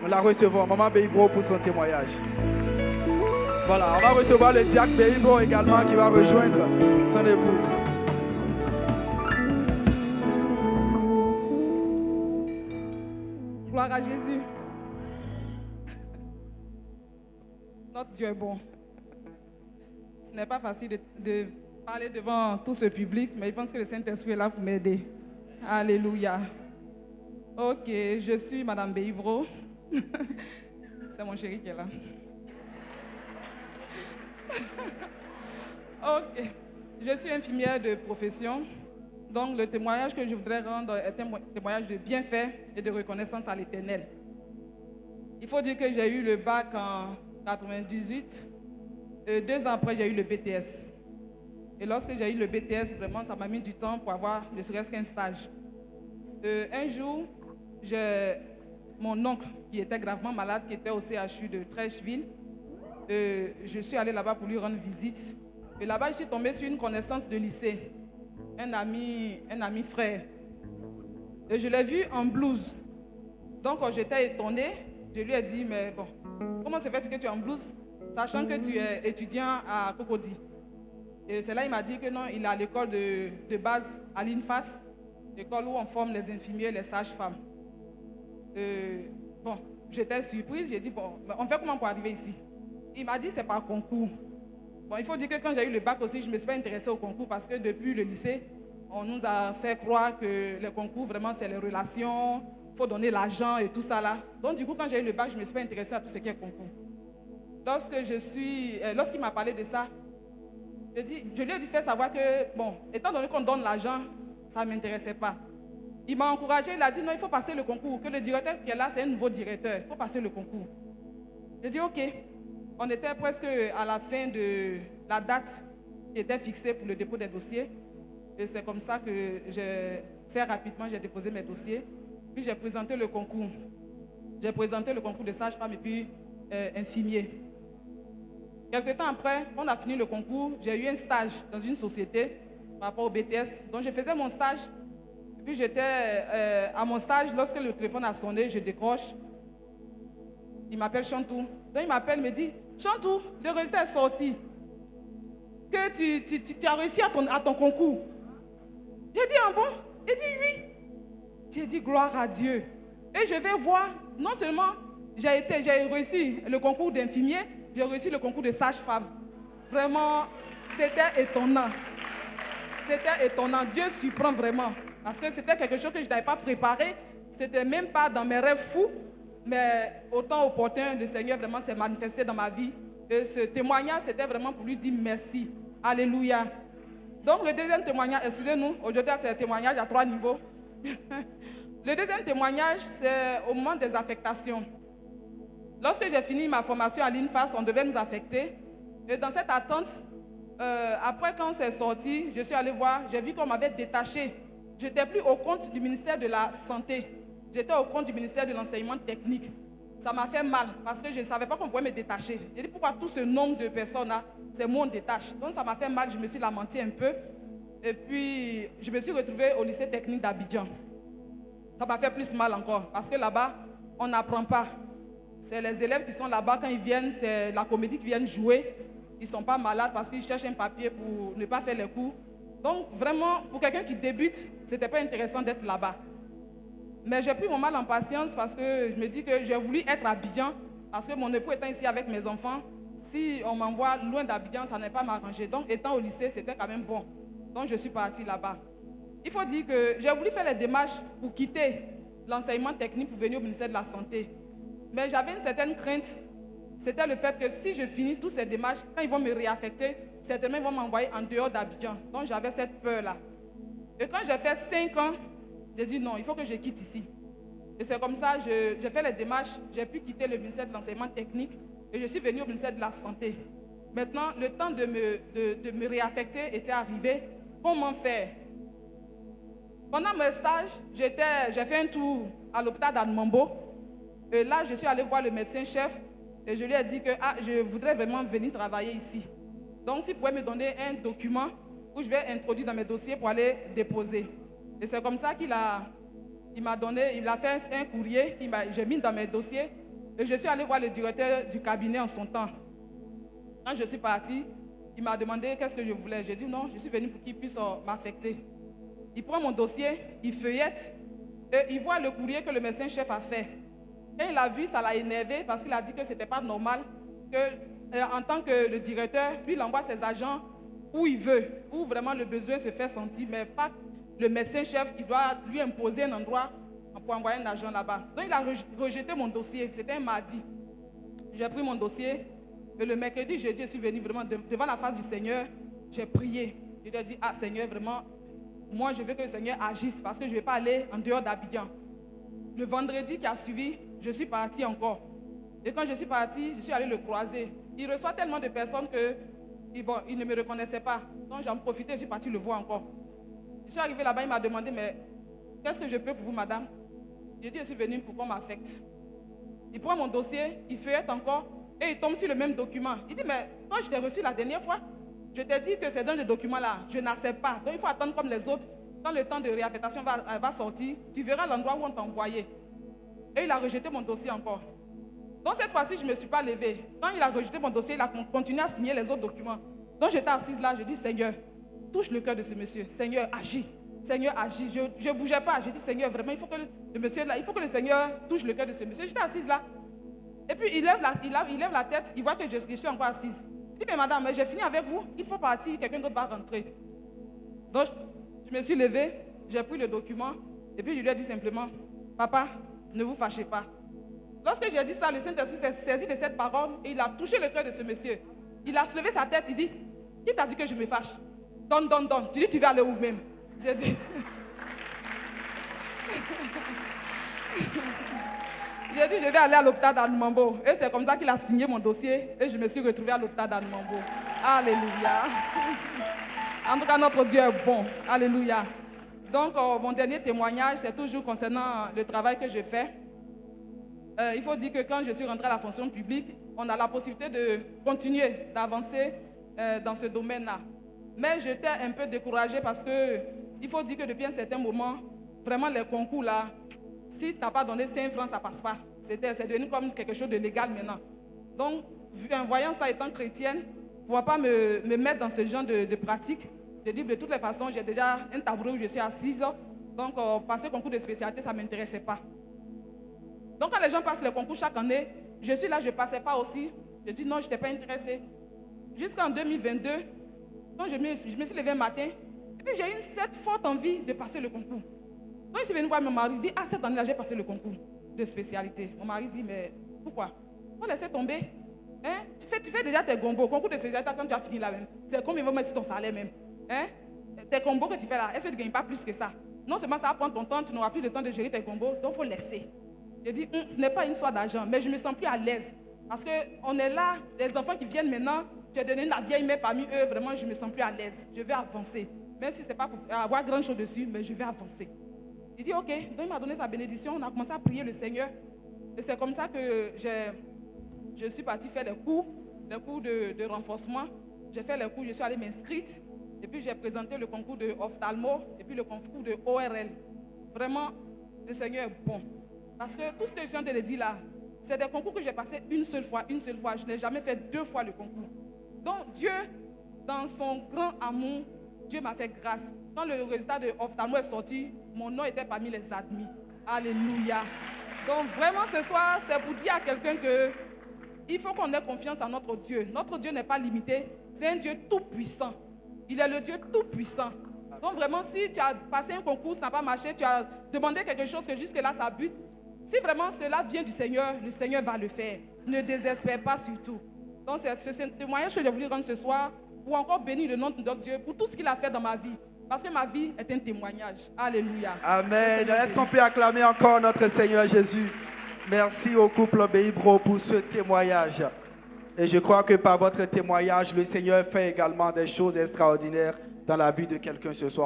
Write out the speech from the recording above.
Nous la recevons, Maman Beibro, pour son témoignage. Voilà, on va recevoir le diacre Beibro également qui va rejoindre son épouse. Gloire à Jésus. Notre Dieu est bon. Ce n'est pas facile de parler devant tout ce public, mais je pense que le Saint-Esprit est là pour m'aider. Alléluia. Ok, je suis Madame Beibro. C'est mon chéri qui est là. Ok, je suis infirmière de profession. Donc le témoignage que je voudrais rendre est un témoignage de bienfait et de reconnaissance à l'Éternel. Il faut dire que j'ai eu le bac en 98. 2 ans après, j'ai eu le BTS. Et lorsque j'ai eu le BTS, vraiment, ça m'a mis du temps pour avoir ne serait-ce qu'un stage. Un jour, j'ai mon oncle qui était gravement malade, qui était au CHU de Trècheville. Je suis allée là-bas pour lui rendre visite. Et là-bas, je suis tombée sur une connaissance de lycée, un ami frère. Et je l'ai vu en blouse. Donc, quand j'étais étonnée, je lui ai dit, mais bon, comment se fait-il que tu es en blouse, sachant que tu es étudiant à Cocody? Et c'est là qu'il m'a dit que non, il est à l'école de base à l'INFAS, l'école où on forme les infirmiers, les sages-femmes. Bon, j'étais surprise, j'ai dit, bon, on fait comment pour arriver ici? Il m'a dit, c'est par concours. Bon, il faut dire que quand j'ai eu le bac aussi, je ne me suis pas intéressée au concours parce que depuis le lycée, on nous a fait croire que les concours, vraiment, c'est les relations, il faut donner l'argent et tout ça là. Donc, du coup, quand j'ai eu le bac, je ne me suis pas intéressée à tout ce qui est concours. Lorsqu'il m'a parlé de ça, je lui ai dit faire savoir que, bon, étant donné qu'on donne l'argent, ça ne m'intéressait pas. Il m'a encouragé, il a dit non, il faut passer le concours, que le directeur qui est là, c'est un nouveau directeur, il faut passer le concours. J'ai dit ok. On était presque à la fin de la date qui était fixée pour le dépôt des dossiers. Et c'est comme ça que j'ai fait rapidement, j'ai déposé mes dossiers. Puis j'ai présenté le concours. J'ai présenté le concours de sage-femme et puis infirmier. Quelque temps après, on a fini le concours, j'ai eu un stage dans une société par rapport au BTS. Donc je faisais mon stage. Et puis j'étais à mon stage, lorsque le téléphone a sonné, je décroche. Il m'appelle Chantou. Donc il m'appelle, me dit, Chantou, le résultat est sorti. Que tu as réussi à ton concours. J'ai dit, ah bon? Il dit oui. J'ai dit, gloire à Dieu. Et je vais voir, non seulement j'ai réussi le concours d'infirmier, j'ai réussi le concours de sage-femme. Vraiment, c'était étonnant. C'était étonnant. Dieu surprend vraiment. Parce que c'était quelque chose que je n'avais pas préparé. C'était même pas dans mes rêves fous. Mais autant opportun, le Seigneur vraiment s'est manifesté dans ma vie. Et ce témoignage, c'était vraiment pour lui dire merci. Alléluia. Donc le deuxième témoignage, excusez-nous, aujourd'hui c'est un témoignage à 3 niveaux. Le deuxième témoignage, c'est au moment des affectations. Lorsque j'ai fini ma formation à l'INFAS, on devait nous affecter. Et dans cette attente, après quand c'est sorti, je suis allée voir, j'ai vu qu'on m'avait détaché. Je n'étais plus au compte du ministère de la Santé. J'étais au compte du ministère de l'Enseignement technique. Ça m'a fait mal parce que je ne savais pas qu'on pouvait me détacher. J'ai dit pourquoi tout ce nombre de personnes-là, c'est moi on détache. Donc ça m'a fait mal, je me suis lamenté un peu. Et puis je me suis retrouvée au lycée technique d'Abidjan. Ça m'a fait plus mal encore parce que là-bas, on n'apprend pas. C'est les élèves qui sont là-bas, quand ils viennent, c'est la comédie qui viennent jouer. Ils ne sont pas malades parce qu'ils cherchent un papier pour ne pas faire les cours. Donc vraiment, pour quelqu'un qui débute, ce n'était pas intéressant d'être là-bas. Mais j'ai pris mon mal en patience parce que je me dis que j'ai voulu être à Abidjan parce que mon époux étant ici avec mes enfants, si on m'envoie loin d'Abidjan, ça n'est pas m'arranger. Donc étant au lycée, c'était quand même bon. Donc je suis partie là-bas. Il faut dire que j'ai voulu faire les démarches pour quitter l'enseignement technique pour venir au ministère de la Santé. Mais j'avais une certaine crainte. C'était le fait que si je finis toutes ces démarches, quand ils vont me réaffecter, certainement ils vont m'envoyer en dehors d'Abidjan. Donc j'avais cette peur-là. Et quand j'ai fait 5 ans, j'ai dit non, il faut que je quitte ici. Et c'est comme ça, j'ai fait les démarches, j'ai pu quitter le ministère de l'Enseignement technique et je suis venue au ministère de la Santé. Maintenant, le temps de me réaffecter était arrivé. Comment faire? Pendant mes stages, j'ai fait un tour à l'hôpital d'Anmambo. Et là, je suis allée voir le médecin-chef et je lui ai dit que je voudrais vraiment venir travailler ici. Donc, s'il pouvait me donner un document où je vais introduire dans mes dossiers pour aller déposer. Et c'est comme ça qu'il m'a donné, il a fait un courrier que j'ai mis dans mes dossiers Et je suis allée voir le directeur du cabinet en son temps. Quand je suis partie, il m'a demandé qu'est-ce que je voulais. J'ai dit non, je suis venue pour qu'il puisse m'affecter. Il prend mon dossier, il feuillette et il voit le courrier que le médecin-chef a fait. Quand il a vu, ça l'a énervé parce qu'il a dit que ce n'était pas normal que, en tant que le directeur, lui, il envoie ses agents où il veut, où vraiment le besoin se fait sentir, mais pas le médecin-chef qui doit lui imposer un endroit pour envoyer un agent là-bas. Donc, il a rejeté mon dossier. C'était un mardi. J'ai pris mon dossier. Et le mercredi, jeudi, je suis venue vraiment devant la face du Seigneur. J'ai prié. Je lui ai dit, ah Seigneur, vraiment, moi, je veux que le Seigneur agisse parce que je ne vais pas aller en dehors d'Abidjan. Le vendredi qui a suivi, je suis partie encore. Et quand je suis partie, je suis allée le croiser. Il reçoit tellement de personnes que, bon, il ne me reconnaissait pas. Donc, j'en profitais, je suis partie le voir encore. Je suis arrivée là-bas, il m'a demandé, mais qu'est-ce que je peux pour vous, madame? J'ai dit, je suis venue pour qu'on m'affecte. Il prend mon dossier, il feuillette encore et il tombe sur le même document. Il dit, mais quand je t'ai reçu la dernière fois, je t'ai dit que c'est dans le document-là, je n'accepte pas. Donc il faut attendre comme les autres. Quand le temps de réaffectation va sortir, tu verras l'endroit où on t'a envoyé. Et il a rejeté mon dossier encore. Donc cette fois-ci, je ne me suis pas levée. Quand il a rejeté mon dossier, il a continué à signer les autres documents. Donc j'étais assise là, je dis, Seigneur, touche le cœur de ce monsieur. Seigneur, agis. Seigneur, agis. Je ne bougeais pas. Je dis, Seigneur, vraiment, il faut que le monsieur là, il faut que le Seigneur touche le cœur de ce monsieur. J'étais assise là. Et puis il lève la tête, il voit que je suis encore assise. Il dit, mais madame, j'ai fini avec vous, il faut partir, quelqu'un d'autre va rentrer. Donc je me suis levée, j'ai pris le document, et puis je lui ai dit simplement, papa, ne vous fâchez pas. Lorsque j'ai dit ça, le Saint-Esprit s'est saisi de cette parole et il a touché le cœur de ce monsieur. Il a soulevé sa tête, il dit, qui t'a dit que je me fâche? Donne. Tu dis, tu vas aller où même? J'ai dit. J'ai dit, je vais aller à l'hôpital d'Anumambo. Et c'est comme ça qu'il a signé mon dossier. Et je me suis retrouvée à l'hôpital d'Anumambo. Alléluia. En tout cas, notre Dieu est bon. Alléluia. Donc, mon dernier témoignage, c'est toujours concernant le travail que je fais. Il faut dire que quand je suis rentrée à la fonction publique, on a la possibilité de continuer, d'avancer dans ce domaine-là. Mais j'étais un peu découragée parce que il faut dire que depuis un certain moment, vraiment les concours là, si tu n'as pas donné 5 francs, ça ne passe pas. C'est devenu comme quelque chose de légal maintenant. Donc, en voyant ça étant chrétienne, je ne vais pas me mettre dans ce genre de pratique. Je dis, de toutes les façons, j'ai déjà un tabouret où je suis assise. Donc, passer concours de spécialité, ça ne m'intéressait pas. Donc, quand les gens passent le concours chaque année, je suis là, je ne passais pas aussi. Je dis, non, je n'étais pas intéressée. Jusqu'en 2022, quand je me suis levée un matin, et puis j'ai eu cette forte envie de passer le concours. Donc, je suis venue voir mon mari, dit, ah, cette année-là, j'ai passé le concours de spécialité. Mon mari dit, mais pourquoi? Il faut laisser tomber. Hein? Tu fais déjà tes gombos. Concours de spécialité, quand tu as fini là même, c'est combien ils vont mettre sur ton salaire même? Hein? Tes combos que tu fais là, est-ce que tu ne gagnes pas plus que ça? Non seulement ça va prendre ton temps, tu n'auras plus le temps de gérer tes combos, donc il faut laisser. Je dis, ce n'est pas une histoire d'argent, mais je me sens plus à l'aise. Parce qu'on est là, les enfants qui viennent maintenant, tu as donné la vieille mère parmi eux, vraiment, je ne me sens plus à l'aise. Je vais avancer. Même si ce n'est pas pour avoir grand chose dessus, mais je vais avancer. Il dit, ok. Donc il m'a donné sa bénédiction, on a commencé à prier le Seigneur. Et c'est comme ça que je suis partie faire les cours de renforcement. J'ai fait les cours, je suis allée m'inscrire. Et puis j'ai présenté le concours de ophtalmo et puis le concours de ORL. Vraiment, le Seigneur est bon. Parce que tout ce que je suis en train de dire là, c'est des concours que j'ai passé une seule fois. Je n'ai jamais fait 2 fois le concours. Donc Dieu, dans son grand amour, Dieu m'a fait grâce. Quand le résultat de ophtalmo est sorti, mon nom était parmi les admis. Alléluia. Donc vraiment ce soir, c'est pour dire à quelqu'un que il faut qu'on ait confiance en notre Dieu. Notre Dieu n'est pas limité. C'est un Dieu tout puissant. Il est le Dieu tout puissant. Donc vraiment, si tu as passé un concours, ça n'a pas marché, tu as demandé quelque chose que jusque-là, ça bute. Si vraiment cela vient du Seigneur, le Seigneur va le faire. Ne désespère pas surtout. Donc c'est ce témoignage que je voulais rendre ce soir pour encore bénir le nom de notre Dieu pour tout ce qu'il a fait dans ma vie. Parce que ma vie est un témoignage. Alléluia. Amen. Est-ce qu'on peut acclamer encore notre Seigneur Jésus? Merci au couple Beibro pour ce témoignage. Et je crois que par votre témoignage, le Seigneur fait également des choses extraordinaires dans la vie de quelqu'un ce soir.